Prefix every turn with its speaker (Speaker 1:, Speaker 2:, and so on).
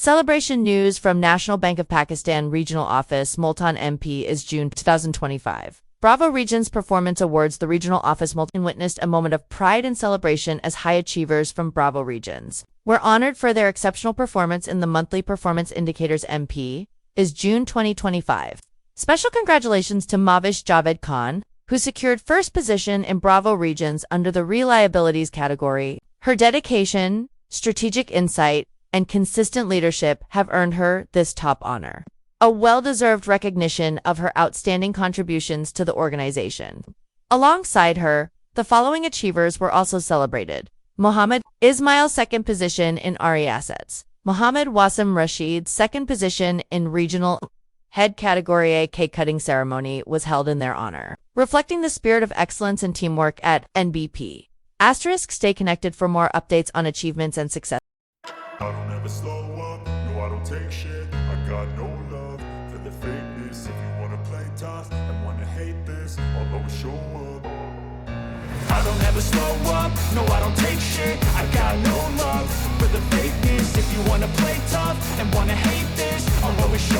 Speaker 1: Celebration news from National Bank of Pakistan Regional Office Multan MP is June 2025. Bravo Region's Performance Awards. The Regional Office Multan witnessed a moment of pride and celebration as high achievers from Bravo Regions were honored for their exceptional performance in the Monthly Performance Indicators MP is June 2025. Special congratulations to Mahvish Javed Khan, who secured first position in Bravo Regions under the RE Liabilities category. Her dedication, strategic insight, and consistent leadership have earned her this top honor, a well-deserved recognition of her outstanding contributions to the organization. Alongside her, the following achievers were also celebrated. Mohammed Ismail, second position in RE Assets. Mohammed Waseem Rashid, second position in Regional Head category. A cake cutting ceremony was held in their honor, reflecting the spirit of excellence and teamwork at NBP. Stay connected for more updates on achievements and success.
Speaker 2: I don't ever slow up, no I don't take shit. I got no love for the fakeness. If you wanna play tough and wanna hate this, I'll always show up. I don't ever slow up, no I don't take shit. I got no love for the fakeness. If you wanna play tough and wanna hate this, I'll always show up.